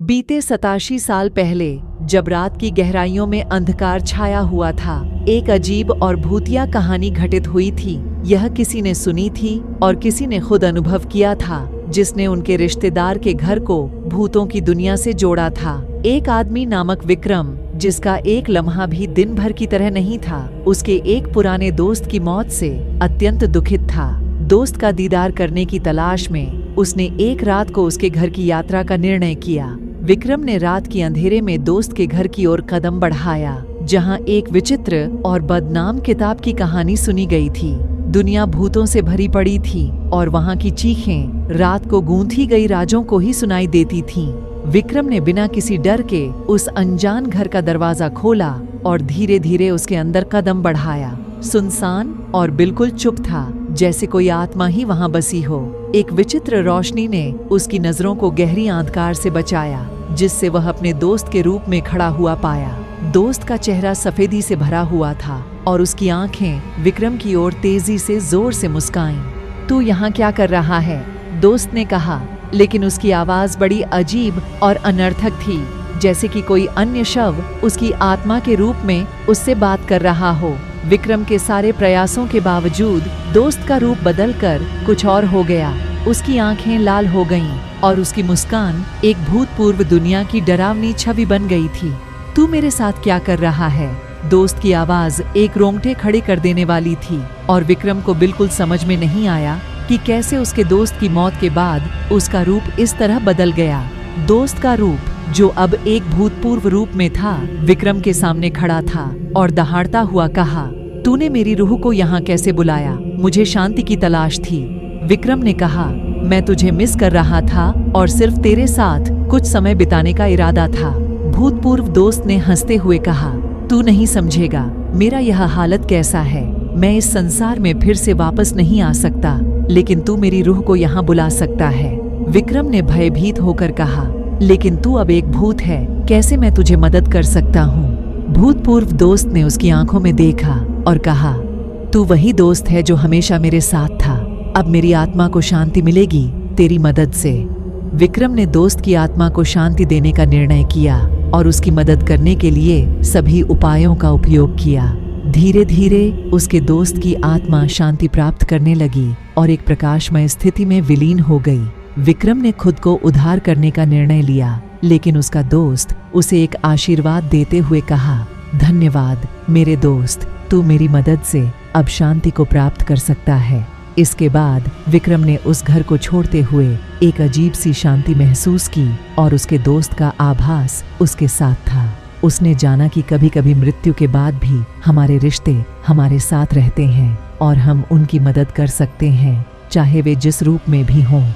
बीते 87 साल पहले, जब रात की गहराइयों में अंधकार छाया हुआ था, एक अजीब और भूतिया कहानी घटित हुई थी। यह किसी ने सुनी थी और किसी ने खुद अनुभव किया था, जिसने उनके रिश्तेदार के घर को भूतों की दुनिया से जोड़ा था। एक आदमी नामक विक्रम, जिसका एक लम्हा भी दिन भर की तरह नहीं था, उसके एक पुराने दोस्त की मौत से अत्यंत दुखित था। दोस्त का दीदार करने की तलाश में उसने एक रात को उसके घर की यात्रा का निर्णय किया। विक्रम ने रात के अंधेरे में दोस्त के घर की ओर कदम बढ़ाया, जहां एक विचित्र और बदनाम किताब की कहानी सुनी गई थी। दुनिया भूतों से भरी पड़ी थी और वहां की चीखें रात को गूंथी गई राजों को ही सुनाई देती थीं। विक्रम ने बिना किसी डर के उस अनजान घर का दरवाजा खोला और धीरे धीरे उसके अंदर कदम बढ़ाया। सुनसान और बिल्कुल चुप था, जैसे कोई आत्मा ही वहां बसी हो। एक विचित्र रोशनी ने उसकी नजरों को गहरी अंधकार से बचाया, जिससे वह अपने दोस्त के रूप में खड़ा हुआ पाया। दोस्त का चेहरा सफेदी से भरा हुआ था और उसकी आंखें विक्रम की ओर तेजी से जोर से मुस्काईं। "तू यहाँ क्या कर रहा है?" दोस्त ने कहा, लेकिन उसकी आवाज बड़ी अजीब और अनर्थक थी, जैसे कि कोई अन्य शव उसकी आत्मा के रूप में उससे बात कर रहा हो। विक्रम के सारे प्रयासों के बावजूद दोस्त का रूप बदलकर कुछ और हो गया। उसकी आंखें लाल हो गईं और उसकी मुस्कान एक भूतपूर्व दुनिया की डरावनी छवि बन गई थी। "तू मेरे साथ क्या कर रहा है?" दोस्त की आवाज एक रोंगटे खड़े कर देने वाली थी और विक्रम को बिल्कुल समझ में नहीं आया कि कैसे उसके दोस्त की मौत के बाद उसका रूप इस तरह बदल गया। दोस्त का रूप, जो अब एक भूतपूर्व रूप में था, विक्रम के सामने खड़ा था और दहाड़ता हुआ कहा, "तूने मेरी रूह को यहाँ कैसे बुलाया? मुझे शांति की तलाश थी।" विक्रम ने कहा, "मैं तुझे मिस कर रहा था और सिर्फ तेरे साथ कुछ समय बिताने का इरादा था।" भूतपूर्व दोस्त ने हंसते हुए कहा, "तू नहीं समझेगा मेरा यह हालत कैसा है। मैं इस संसार में फिर से वापस नहीं आ सकता, लेकिन तू मेरी रूह को यहाँ बुला सकता है।" विक्रम ने भयभीत होकर कहा, "लेकिन तू अब एक भूत है, कैसे मैं तुझे मदद कर सकता हूँ?" भूतपूर्व दोस्त ने उसकी आंखों में देखा और कहा, "तू वही दोस्त है जो हमेशा मेरे साथ था। अब मेरी आत्मा को शांति मिलेगी तेरी मदद से।" विक्रम ने दोस्त की आत्मा को शांति देने का निर्णय किया और उसकी मदद करने के लिए सभी उपायों का उपयोग किया। धीरे धीरे उसके दोस्त की आत्मा शांति प्राप्त करने लगी और एक प्रकाशमय स्थिति में विलीन हो गई। विक्रम ने खुद को उद्धार करने का निर्णय लिया, लेकिन उसका दोस्त उसे एक आशीर्वाद देते हुए कहा, "धन्यवाद मेरे दोस्त, तू मेरी मदद से अब शांति को प्राप्त कर सकता है।" इसके बाद विक्रम ने उस घर को छोड़ते हुए एक अजीब सी शांति महसूस की और उसके दोस्त का आभास उसके साथ था। उसने जाना कि कभी कभी मृत्यु के बाद भी हमारे रिश्ते हमारे साथ रहते हैं और हम उनकी मदद कर सकते हैं, चाहे वे जिस रूप में भी हों।